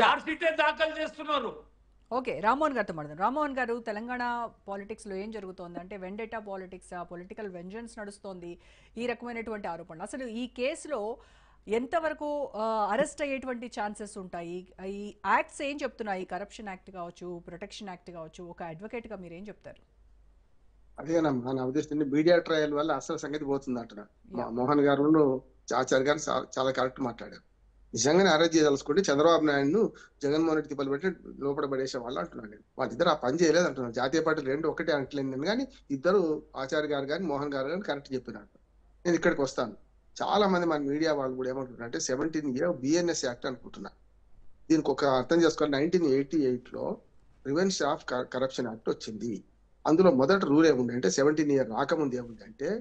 Charge షీటే దాఖలు చేస్తున్నారు. Okay, Rammohan గారితో మాట్లాడదాం. రామ్మోహన్ గారు, తెలంగాణ పాలిటిక్స్లో ఏం జరుగుతోంది అంటే వెండేటా పాలిటిక్స్, పొలిటికల్ వెంజన్స్ నడుస్తోంది, ఈ రకమైనటువంటి ఆరోపణలు. అసలు ఈ కేసులో ఎంతవరకు అరెస్ట్ అయ్యేటువంటి ఛాన్సెస్ ఉంటాయి? ఈ యాక్ట్స్ ఏం చెప్తున్నాయి? కరప్షన్ యాక్ట్ కావచ్చు, ప్రొటెక్షన్ యాక్ట్ కావచ్చు, ఒక అడ్వకేట్గా మీరు ఏం చెప్తారు? అదేనమ్మా నా ఉద్దేశం. మీడియా ట్రయల్ వల్ల అసలు సంగతి పోతుంది అంటున్నా. మోహన్ గారు ఆచార్య గారు చాలా కరెక్ట్ మాట్లాడారు. నిజంగానే అరెస్ట్ చేయదలుచుకుంటే చంద్రబాబు నాయుడును జగన్మోహన్ రెడ్డి తిప్పలు పెట్టి లోపల పడేసే వాళ్ళు అంటున్నాను నేను. వాళ్ళిద్దరు ఆ పని చేయలేదు అంటున్నాను. జాతీయ పార్టీలు రెండు ఒకటే అంటలేదు కానీ ఇద్దరు ఆచార్య గారు కానీ మోహన్ గారు కానీ కరెక్ట్ చెప్పినట్టు. నేను ఇక్కడికి వస్తాను. చాలా మంది మన మీడియా వాళ్ళు కూడా ఏమంటున్నారు అంటే 17A బిఎన్ఎస్ యాక్ట్ అనుకుంటున్నా. దీనికి ఒక అర్థం చేసుకోవాలి. 1988లో ప్రివెన్షన్ ఆఫ్ కరప్షన్ యాక్ట్ వచ్చింది. అందులో మొదటి రూల్ ఏముంది అంటే 17A రాకముందు ఏముంది అంటే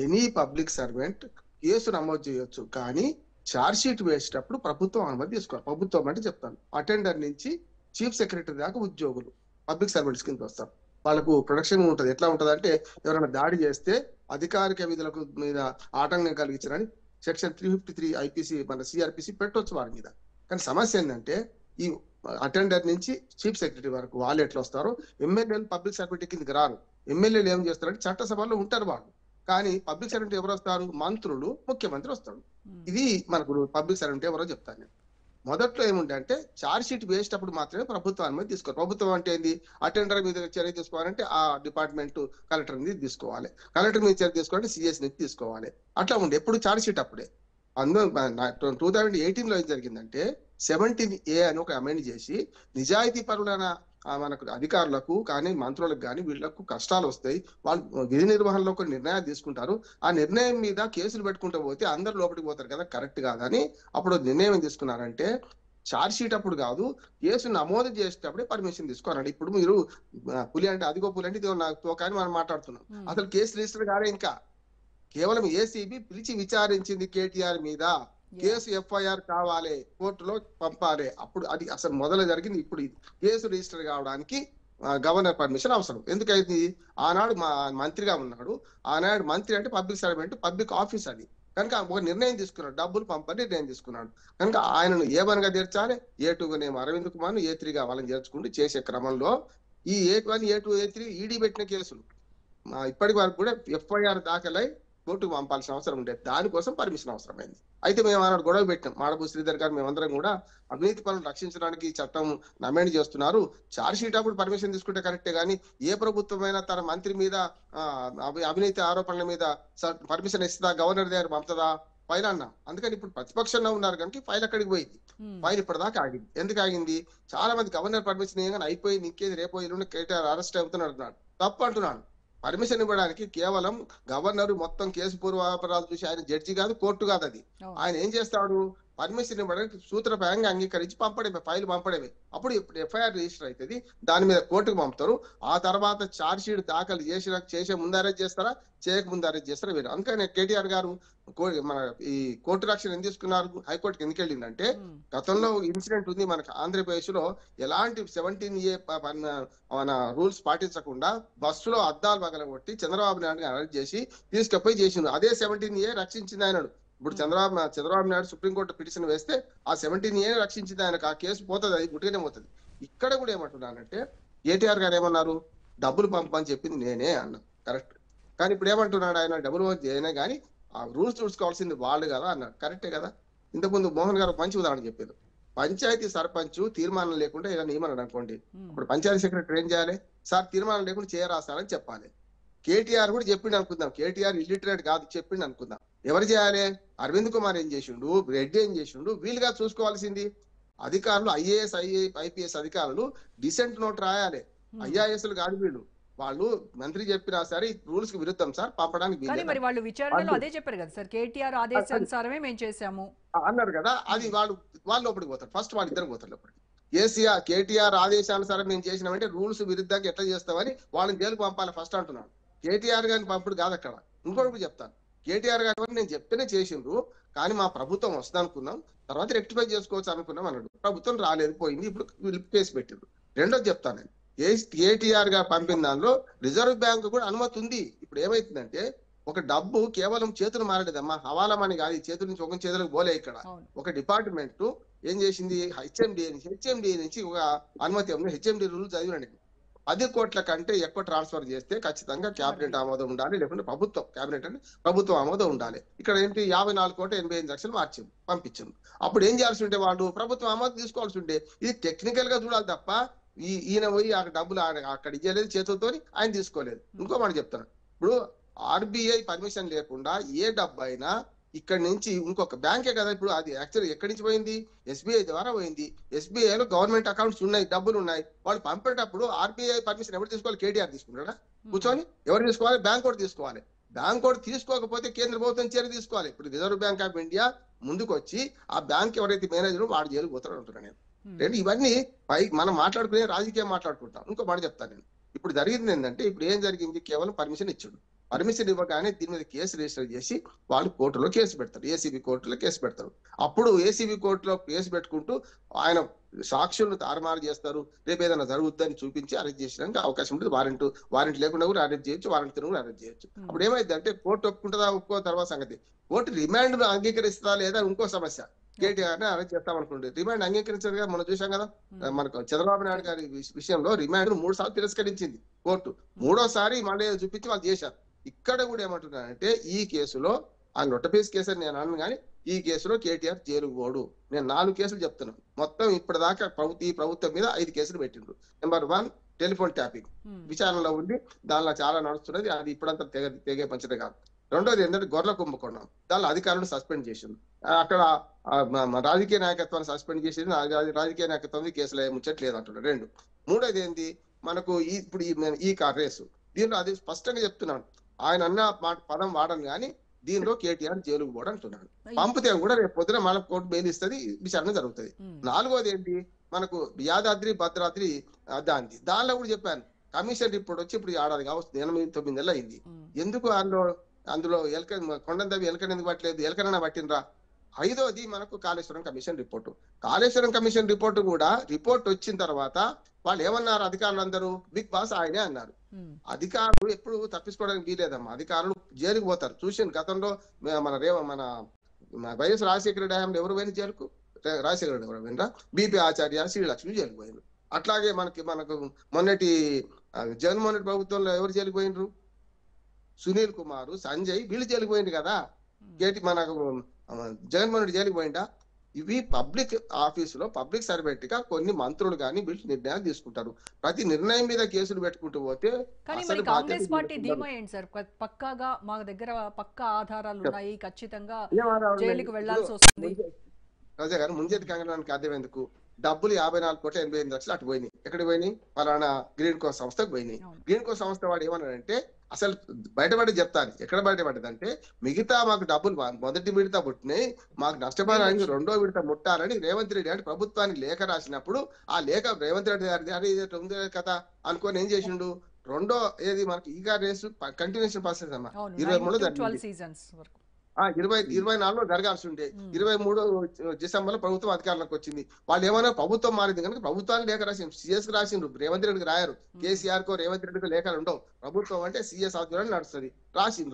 ఎనీ పబ్లిక్ సర్వెంట్ కేసు నమోదు చేయొచ్చు, కానీ ఛార్జ్ షీట్ వేసేటప్పుడు ప్రభుత్వం అనుమతి తీసుకోవాలి. ప్రభుత్వం అంటే చెప్తాను, అటెండర్ నుంచి చీఫ్ సెక్రటరీ దాకా ఉద్యోగులు పబ్లిక్ సర్వెంట్స్ కింద వస్తారు. వాళ్ళకు ప్రొటెక్షన్ ఉంటుంది. ఎట్లా ఉంటుంది అంటే ఎవరైనా దాడి చేస్తే అధికారిక విధులకు మీద ఆటంకం కలిగించారని సెక్షన్ 353 ఐపీసీ మన సిఆర్పిసి పెట్టవచ్చు వారి మీద. కానీ సమస్య ఏంటంటే ఈ అటెండర్ నుంచి చీఫ్ సెక్రటరీ వరకు వాళ్ళు ఎట్లా వస్తారో, ఎమ్మెల్యేలు పబ్లిక్ సర్వెంట్ కిందకి రారు. ఎమ్మెల్యేలు ఏం చేస్తారంటే చట్టసభలో ఉంటారు వాళ్ళు, కానీ పబ్లిక్ సర్వెంట్ ఎవరు వస్తారు? మంత్రులు, ముఖ్యమంత్రి వస్తాడు. ఇది మనకు పబ్లిక్ సర్వెంట్ ఎవరో చెప్తాను నేను. మొదట్లో ఏముంటే ఛార్జ్ షీట్ వేసేటప్పుడు మాత్రమే ప్రభుత్వం అనుమతి తీసుకోవాలి. ప్రభుత్వం అంటే ఏంది? అటెండర్ మీద చర్య తీసుకోవాలంటే ఆ డిపార్ట్మెంట్ కలెక్టర్ మీద తీసుకోవాలి, కలెక్టర్ మీద చర్య తీసుకోవాలంటే సిఎస్ నుంచి తీసుకోవాలి. అట్లా ఉండే ఎప్పుడు ఛార్జ్ షీట్ అప్పుడే. 2018లో ఏం జరిగిందంటే 17A అని ఒక అమెండ్ చేసి నిజాయితీ పరులైన మనకు అధికారులకు కానీ మంత్రులకు కానీ వీళ్లకు కష్టాలు వస్తాయి, వాళ్ళు విధి నిర్వహణలో కొన్ని నిర్ణయాలు తీసుకుంటారు. ఆ నిర్ణయం మీద కేసులు పెట్టుకుంటూ పోతే అందరు లోపలికి పోతారు కదా, కరెక్ట్ కాదని అప్పుడు నిర్ణయం తీసుకున్నారంటే ఛార్జ్ షీట్ అప్పుడు కాదు, కేసు నమోదు చేసేటప్పుడే పర్మిషన్ తీసుకోరండి. ఇప్పుడు మీరు పులి అంటే అదిగో పులి అంటే ఇది నాకు కానీ మనం మాట్లాడుతున్నాం. అసలు కేసు రిజిస్టర్ కాలే ఇంకా. కేవలం ఏసీబీ పిలిచి విచారించింది కేటీఆర్ మీద. కేసు ఎఫ్ఐఆర్ కావాలి, కోర్టులో పంపాలి. అప్పుడు అది అసలు మొదలు జరిగింది. ఇప్పుడు కేసు రిజిస్టర్ కావడానికి గవర్నర్ పర్మిషన్ అవసరం. ఎందుకైంది? ఆనాడు మంత్రిగా ఉన్నాడు. ఆనాడు మంత్రి అంటే పబ్లిక్ సర్వెంట్, పబ్లిక్ ఆఫీస్ అది. కనుక ఒక నిర్ణయం తీసుకున్నాడు, డబ్బులు పంపని నిర్ణయం తీసుకున్నాడు. కనుక ఆయనను A1గా చేర్చాలి, A2 అరవింద్ కుమార్ A3గా వాళ్ళని చేర్చుకుంటూ చేసే క్రమంలో ఈ A1, A2, A3 ఈడీ పెట్టిన కేసులు ఇప్పటి వరకు కూడా ఎఫ్ఐఆర్ దాఖలై కోర్టుకు పంపాల్సిన అవసరం ఉండేది. దానికోసం పర్మిషన్ అవసరమైంది. అయితే మేము ఆనాడు గొడవ పెట్టాం. మాడబు శ్రీధర్ గారు మేమందరం కూడా అవినీతి పనులను రక్షించడానికి చట్టం అమెండ్ చేస్తున్నారు, ఛార్జ్ షీట్ అప్పుడు పర్మిషన్ తీసుకుంటే కరెక్టే, కానీ ఏ ప్రభుత్వమైనా తన మంత్రి మీద అవినీతి ఆరోపణల మీద పర్మిషన్ ఇస్తుందా? గవర్నర్ దగ్గర పంపుతుందా ఫైల్ అన్నా. అందుకని ఇప్పుడు ప్రతిపక్షంలో ఉన్నారు కనుక ఫైల్ అక్కడికి పోయింది. ఫైల్ ఇప్పటిదాకా ఆగింది. ఎందుకు ఆగింది? చాలా మంది గవర్నర్ పర్మిషన్ ఏమైనా అయిపోయింది, ఇంకేది రేపు ఎల్లుండి కేటీఆర్ అరెస్ట్ అవుతున్నాడు అంటున్నాడు. తప్పు అంటున్నాడు. పర్మిషన్ ఇవ్వడానికి కేవలం గవర్నర్ మొత్తం కేసు పూర్వాపరాలు చూసి ఆయన జడ్జి కాదు, కోర్టు కాదు. అది ఆయన ఏం చేస్తాడు? పర్మిషన్ ఇవ్వడానికి సూత్రప్రాయంగా అంగీకరించి పంపడమే, ఫైల్ పంపడమే. అప్పుడు ఇప్పుడు ఎఫ్ఐఆర్ రిజిస్టర్ అవుతుంది, దాని మీద కోర్టుకు పంపుతారు. ఆ తర్వాత ఛార్జ్ షీట్ దాఖలు చేసే ముందు అరెస్ట్ చేస్తారా, చేయక ముందు అరెస్ట్ చేస్తారా వీరు. అందుకని కేటీఆర్ గారు మన ఈ కోర్టు రక్షణ ఎందుకు తీసుకున్నారు, హైకోర్టుకి ఎందుకు వెళ్ళిందంటే గతంలో ఇన్సిడెంట్ ఉంది మనకు ఆంధ్రప్రదేశ్ లో. ఎలాంటి 17A మన రూల్స్ పాటించకుండా బస్సులో అద్దాలు పగలగొట్టి చంద్రబాబు నాయుడు అరెస్ట్ చేసి తీసుకుపోయి చేసింది. అదే 17A రక్షించింది ఆయనడు. ఇప్పుడు చంద్రబాబు నాయుడు సుప్రీంకోర్టు పిటిషన్ వేస్తే ఆ 17A రక్షించింది ఆయనకు. ఆ కేసు పోతుంది, అది గుట్టుగానే పోతుంది. ఇక్కడ కూడా ఏమంటున్నానంటే కేటీఆర్ గారు ఏమన్నారు? డబ్బులు పంపని చెప్పింది నేనే అన్నా, కరెక్ట్. కానీ ఇప్పుడు ఏమంటున్నాడు ఆయన? డబ్బులు అయినా కానీ ఆ రూల్స్ చూసుకోవాల్సింది వాళ్ళు కదా అన్నాడు. కరెక్టే కదా. ఇంతకుముందు మోహన్ గారు మంచి ఉదాహరణ చెప్పారు. పంచాయతీ సర్పంచ్ తీర్మానం లేకుండా ఇలా నియమన్నాడు అనుకోండి, ఇప్పుడు పంచాయతీ సెక్రటరీ ఏం చేయాలి? సార్ తీర్మానం లేకుండా చేయరాస్తారని చెప్పాలి. కేటీఆర్ కూడా చెప్పిండు అనుకుందాం. కేటీఆర్ ఇల్లిటరేట్ కాదు, చెప్పిండు అనుకుందాం. ఎవరు చేయాలి? అరవింద్ కుమార్ ఏం చేసిండు, రెడ్డి ఏం చేసిండు, వీలుగా చూసుకోవాల్సింది అధికారులు. ఐఏఎస్ ఐపీఎస్ అధికారులు డిసెంట్ నోట్ రాయాలి. ఐఆర్ఎస్లు కాదు వీళ్ళు. వాళ్ళు మంత్రి చెప్పినా సరే రూల్స్ కి విరుద్ధం సార్ పంపడానికి మరి వాళ్ళు విచారణలో అదే చెప్పారు కదా సార్, కేటీఆర్ ఆదేశానుసారమే మేము చేశాము అన్నారు కదా. అది వాళ్ళు లోపలికి పోతారు. ఫస్ట్ వాళ్ళిద్దరు పోతారు లోపలికి. కేటీఆర్ ఆదేశానుసారం మేము చేసినామంటే రూల్స్ విరుద్ధంగా ఎట్లా చేస్తామని వాళ్ళని జైలుకు పంపాలి ఫస్ట్ అంటున్నాను. కేటీఆర్ గారిని పంపుడు కాదు అక్కడ. ఇంకొకటి చెప్తాను, కేటీఆర్ గారి నేను చెప్తేనే చేసిండ్రు, కానీ మా ప్రభుత్వం వస్తుంది అనుకున్నాం, తర్వాత రెక్టిఫై చేసుకోవచ్చు అనుకున్నాం అన్నాడు. ప్రభుత్వం రాలేదు, పోయింది. ఇప్పుడు వీళ్ళు కేసు పెట్టిండ్రు. రెండోది చెప్తాను నేను, కేటీఆర్ గా పంపిన దానిలో రిజర్వ్ బ్యాంక్ కూడా అనుమతి ఉంది. ఇప్పుడు ఏమైతుందంటే ఒక డబ్బు కేవలం చేతులు మారలేదమ్మా, హవాలా మనీ కాదు, చేతుల నుంచి ఒక చేతులకు పోలే. ఇక్కడ ఒక డిపార్ట్మెంట్ ఏం చేసింది, హెచ్ఎండి నుంచి ఒక అనుమతి ఉంది. HMD rule చదివినండి. 10 కోట్ల కంటే ఎక్కువ ట్రాన్స్ఫర్ చేస్తే ఖచ్చితంగా క్యాబినెట్ ఆమోదం ఉండాలి, లేకుంటే ప్రభుత్వం, క్యాబినెట్ అంటే ప్రభుత్వం ఆమోదం ఉండాలి. ఇక్కడ ఏంటి 54,85,00,000 మార్చింది, పంపించింది. అప్పుడు ఏం చేయాల్సి ఉంటే వాళ్ళు ప్రభుత్వం ఆమోదం తీసుకోవాల్సి ఉంటే, ఇది టెక్నికల్ గా చూడాలి తప్ప ఈయన పోయి ఆ డబ్బులు అక్కడ ఇవ్వలేదు, చేతులతో ఆయన తీసుకోలేదు. ఇంకో మాట చెప్తాను, ఇప్పుడు ఆర్బీఐ పర్మిషన్ లేకుండా ఏ డబ్బు అయినా ఇక్కడి నుంచి ఇంకొక బ్యాంకే కదా, ఇప్పుడు అది యాక్చువల్ ఎక్కడి నుంచి పోయింది, ఎస్బీఐ ద్వారా పోయింది. ఎస్బీఐలో గవర్నమెంట్ అకౌంట్స్ ఉన్నాయి, డబ్బులు ఉన్నాయి. వాళ్ళు పంపేటప్పుడు ఆర్బీఐ పర్మిషన్ ఎవరు తీసుకోవాలి, కేటీఆర్ తీసుకుంటాడా కూర్చొని? ఎవరు తీసుకోవాలి? బ్యాంక్ కూడా తీసుకోవాలి. బ్యాంక్ కూడా తీసుకోకపోతే కేంద్ర ప్రభుత్వం చర్య తీసుకోవాలి. ఇప్పుడు రిజర్వ్ బ్యాంక్ ఆఫ్ ఇండియా ముందుకు వచ్చి ఆ బ్యాంక్ ఎవరైతే మేనేజర్ వాడు జైలుకు పోతాడు అంటున్నాను నేను. ఇవన్నీ మనం మాట్లాడుకునే రాజకీయం మాట్లాడుకుంటాం. ఇంకో మాట చెప్తాను నేను. ఇప్పుడు జరిగింది ఏంటంటే, ఇప్పుడు ఏం జరిగింది, కేవలం పర్మిషన్ ఇచ్చాడు. పర్మిషన్ ఇవ్వగానే దీని మీద కేసు రిజిస్టర్ చేసి వాళ్ళు కోర్టులో కేసు పెడతారు, ఏసీబీ కోర్టులో కేసు పెడతారు. అప్పుడు ఏసీబీ కోర్టులో కేసు పెట్టుకుంటూ ఆయన సాక్షులను తారుమారు చేస్తారు. రేపు ఏదైనా జరుగుద్దని చూపించి అరెస్ట్ చేసడానికి అవకాశం ఉంటుంది. వారెంట్ లేకుండా కూడా అరెస్ట్ చేయొచ్చు, వారెంట్ కూడా అరెస్ట్ చేయొచ్చు. అప్పుడు ఏమైంది అంటే, కోర్టు ఒప్పుకుంటుందా ఒప్పుకో తర్వాత సంగతి. కోర్టు రిమాండ్ ను అంగీకరిస్తుందా లేదా ఇంకో సమస్య. కేటీఆర్ అరెస్ట్ చేస్తామనుకుంటే రిమాండ్ అంగీకరించదు కదా, మనం చూసాం కదా. మనకు చంద్రబాబు నాయుడు గారి విషయంలో రిమాండ్ 3 సార్లు తిరస్కరించింది కోర్టు. 3వసారి మళ్ళీ చూపించి వాళ్ళు చేశారు. ఇక్కడ కూడా ఏమంటున్నానంటే, ఈ కేసులో ఆ లొట్టపీస్ కేసు అని నేను అన్నాను, కానీ ఈ కేసులో కేటీఆర్ జైలుకు పోడు. నేను 4 కేసులు చెప్తున్నాను. మొత్తం ఇప్పటిదాకా ఈ ప్రభుత్వం మీద 5 కేసులు పెట్టిండ్రు. నెంబర్ 1 టెలిఫోన్ ట్యాపింగ్ విచారణలో ఉంది, దానిలో చాలా నడుస్తున్నది, అది ఇప్పుడంతా తెగే పంచడం కాదు. రెండోది ఏంటంటే గొర్రెల కుంభకోణం, దానిలో అధికారులను సస్పెండ్ చేసింది. అక్కడ రాజకీయ నాయకత్వాన్ని సస్పెండ్ చేసింది, రాజకీయ నాయకత్వం కేసులు ముచ్చట్లేదు అంటున్నారు. 2. మూడోది ఏంటి, మనకు ఇప్పుడు ఈ కార్ రేసు, దీనిలో అది స్పష్టంగా చెప్తున్నాను, ఆయన అన్న పదం వాడను కానీ దీనిలో కేటీఆర్ జైలుకు పోవడం అంటున్నాడు. పంపితే కూడా రేపు పొద్దున మన కోర్టు బెయిల్ ఇస్తుంది, విచారణ జరుగుతుంది. 4వది ఏంటి, మనకు యాదాద్రి భద్రాద్రి దానిలో కూడా చెప్పాను, కమిషన్ రిపోర్ట్ వచ్చి ఇప్పుడు ఏడాది కావచ్చు, 8-9 నెలలు అయింది. ఎందుకు అందులో కొండందవి ఎలకని ఎందుకు పట్టలేదు, ఎలకనైనా పట్టినరా? 5వది మనకు Kaleshwaram commission report. Kaleshwaram commission report కూడా రిపోర్ట్ వచ్చిన తర్వాత వాళ్ళు ఏమన్నారు, అధికారులందరూ బిగ్ బాస్ ఆయనే అన్నారు. అధికారులు ఎప్పుడు తప్పించుకోవడానికి వీలేదమ్మా, అధికారులు జైలుకు పోతారు. చూసిన గతంలో మన వైఎస్ రాజశేఖర రెడ్డి హయాంలో ఎవరు పోయిన జైలుకు, రాజశేఖర రెడ్డి ఎవరు పోయినరా, బీపీ ఆచార్య, శ్రీలక్ష్మి జైలుకు పోయినారు. అట్లాగే మనకు మొన్నటి జగన్మోహన్ రెడ్డి ప్రభుత్వంలో ఎవరు జైలుకు పోయినరు, సునీల్ కుమార్, సంజయ్, వీళ్ళు జైలుకు పోయింది కదా. మనకు జగన్మోహన్ రెడ్డి జైలుకు పోయిందా? ఇవి పబ్లిక్ ఆఫీసులో పబ్లిక్ సర్వెంట్ గా కొన్ని మంత్రులు కానీ వీళ్ళు నిర్ణయాలు తీసుకుంటారు. ప్రతి నిర్ణయం మీద కేసులు పెట్టుకుంటూ పోతే కాంగ్రెస్ పార్టీ ధీమా ఏంటి సార్? పక్కాగా మా దగ్గర పక్కా ఆధారాలు ఉన్నాయి, ఖచ్చితంగా జైలుకు వెళ్లాల్సి వస్తుంది. రాజా గారు ముంజేతి కాంగ్రెస్ అర్థం ఎందుకు, డబ్బులు 54,88,00,000 అటు పోయినాయి. ఎక్కడికి పోయినాయి? పలానా గ్రీన్ కో సంస్థకు పోయినాయి. గ్రీన్ కో సంస్థ వాడు ఏమన్నాడంటే, అసలు బయటపడి చెప్తాను, ఎక్కడ బయటపడ్డదంటే, మిగతా మాకు డబ్బులు మొదటి విడత పుట్టినాయి, మాకు నష్టపరానికి 2వ విడత ముట్టాలని రేవంత్ రెడ్డి అంటే ప్రభుత్వానికి లేఖ రాసినప్పుడు, ఆ లేఖ రేవంత్ రెడ్డి గారి ఉంది కదా అనుకొని ఏం చేసిండు, రెండో ఏది మనకి ఈగా రేసు కంటిన్యూషన్ ప్రాసెస్ అమ్మా 24లో జరగాల్సి ఉండే, 23 డిసెంబర్ లో ప్రభుత్వం అధికారంలోకి వచ్చింది. వాళ్ళు ఏమైనా ప్రభుత్వం మారింది కనుక ప్రభుత్వాన్ని లేఖ రాసిండు, సిఎస్ కి రాసిండ్రు, రేవంత్ రెడ్డికి రాయారు. కేసీఆర్ కో రేవంత్ రెడ్డికి లేఖలు ఉండవు, ప్రభుత్వం అంటే సిఎస్ ఆధ్వర్యంలో నడుస్తుంది.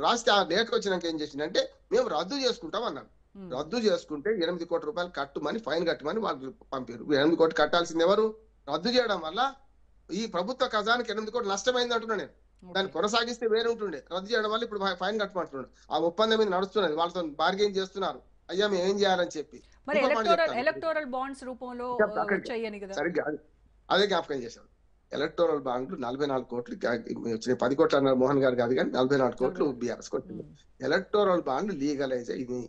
రాస్తే ఆ లేఖ వచ్చినాక ఏం చేసిందంటే, మేము రద్దు చేసుకుంటాం అన్నారు. రద్దు చేసుకుంటే 8 కోట్ల రూపాయలు కట్టుమని, ఫైన్ కట్టమని వాళ్ళు పంపారు. 8 కోట్లు కట్టాల్సింది ఎవరు? రద్దు చేయడం వల్ల ఈ ప్రభుత్వ ఖజానాకి 8 కోట్లు నష్టమైంది అంటున్నా నేను. దాన్ని కొనసాగిస్తే వేరే ఉంటుండే, రద్దు చేయడం వల్ల ఇప్పుడు ఫైన్ కట్టమంటున్నాడు. ఆ ఒప్పందం మీద నడుస్తున్నది, వాళ్ళతో బార్గెన్ చేస్తున్నారు, అయ్యా మేము ఏం చేయాలని చెప్పి. ఎలక్టోరల్ బాండ్స్ రూపంలో సరిగ్గా అదే జ్ఞాపకం చేశారు. ఎలక్టోరల్ బాండ్లు 44 కోట్లు వచ్చినాయి. 10 కోట్లు అన్నారు మోహన్ గారు కాదు, కానీ 44 కోట్లు బీఆర్ఎస్ వచ్చింది. ఎలక్టోరల్ బాండ్లు లీగలైజ్ ఇది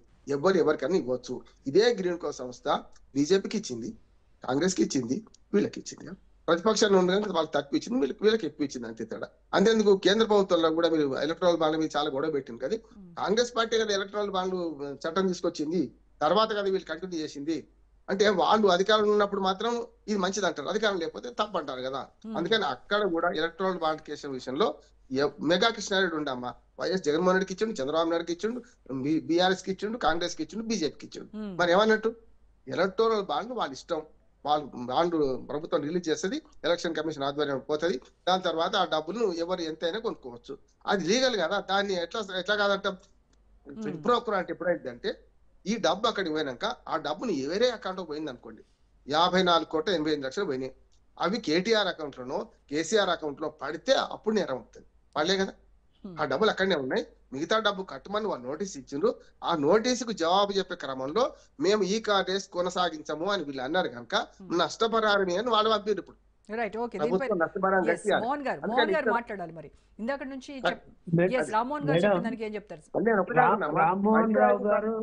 ఎవరికన్నా ఇవ్వచ్చు. ఇదే గ్రీన్ కో సంస్థ బీజేపీకి ఇచ్చింది, కాంగ్రెస్ కి ఇచ్చింది, వీళ్ళకి ఇచ్చింది. ప్రతిపక్షంలో ఉండగానే వాళ్ళకి తక్కువ ఇచ్చింది, వీళ్ళకి ఎక్కువ ఇచ్చింది, అంతే తేడా. అంతేందుకు కేంద్ర ప్రభుత్వంలో కూడా మీరు ఎలక్ట్రల్ బాండ్ల మీద చాలా గొడవ పెట్టింది కదా. కాంగ్రెస్ పార్టీ కదా ఎలక్ట్రల్ బాండ్లు చట్టం తీసుకొచ్చింది, తర్వాత కదా వీళ్ళు కంటిన్యూ చేసింది. అంటే వాళ్ళు అధికారంలో ఉన్నప్పుడు మాత్రం ఇది మంచిది అంటారు, అధికారం లేకపోతే తప్పు అంటారు కదా. అందుకని అక్కడ కూడా ఎలక్ట్రల్ బాండ్ కేసు విషయంలో మెగా కృష్ణారెడ్డి ఉండమ్మా, వైఎస్ జగన్మోహన్ రెడ్డికి ఇచ్చిండు, చంద్రబాబు నాయుడుకి ఇచ్చిండు, బీఆర్ఎస్ కి ఇచ్చిండు, కాంగ్రెస్ కి ఇచ్చిండు, బీజేపీకి ఇచ్చిండు. మరి ఏమన్నట్టు, ఎలక్టోరల్ బాండ్ వాళ్ళ ఇష్టం, వాళ్ళు బాండ్ ప్రభుత్వం రిలీజ్ చేస్తుంది, ఎలక్షన్ కమిషన్ ఆధ్వర్యం పోతుంది, దాని తర్వాత ఆ డబ్బులు ఎవరు ఎంతైనా కొనుక్కోవచ్చు. అది లీగల్ కదా. దాన్ని ఎట్లా కాదంటాం. బ్రోకర్ అంటే ఎప్పుడైందంటే, ఈ డబ్బు అక్కడికి పోయినాక ఆ డబ్బుని వేరే అకౌంట్ పోయింది అనుకోండి, 54,88,00,000 పోయినాయి. అవి కేటీఆర్ అకౌంట్ లోనో కేసీఆర్ అకౌంట్ లో పడితే అప్పుడు నేరం అవుతుంది. పడలే కదా, ఆ డబ్బులు అక్కడనే ఉన్నాయి. మిగతా డబ్బు కట్టమని వాళ్ళు నోటీస్ ఇచ్చిండ్రు. ఆ నోటీసుకు జవాబు చెప్పే క్రమంలో మేము ఈ కాంగ్రెస్ కొనసాగించము అని వీళ్ళు అన్నారు కనుక నష్టపరారని అని వాళ్ళు పంపారు. ఇప్పుడు రైట్, ఓకే. ప్రభుత్వం నష్టపరారం కట్టియాలి. మోహన్ గారు అందుకని ఇక్కడ మాట్లాడాలి మరి. ఇందాక నుంచి మేడం, రామ్మోహన్ గారు చెప్పిన దానికి ఏం చెప్తారు? నేను ఒకటే అంటున్నా, రామ్మోహన్ రావు గారు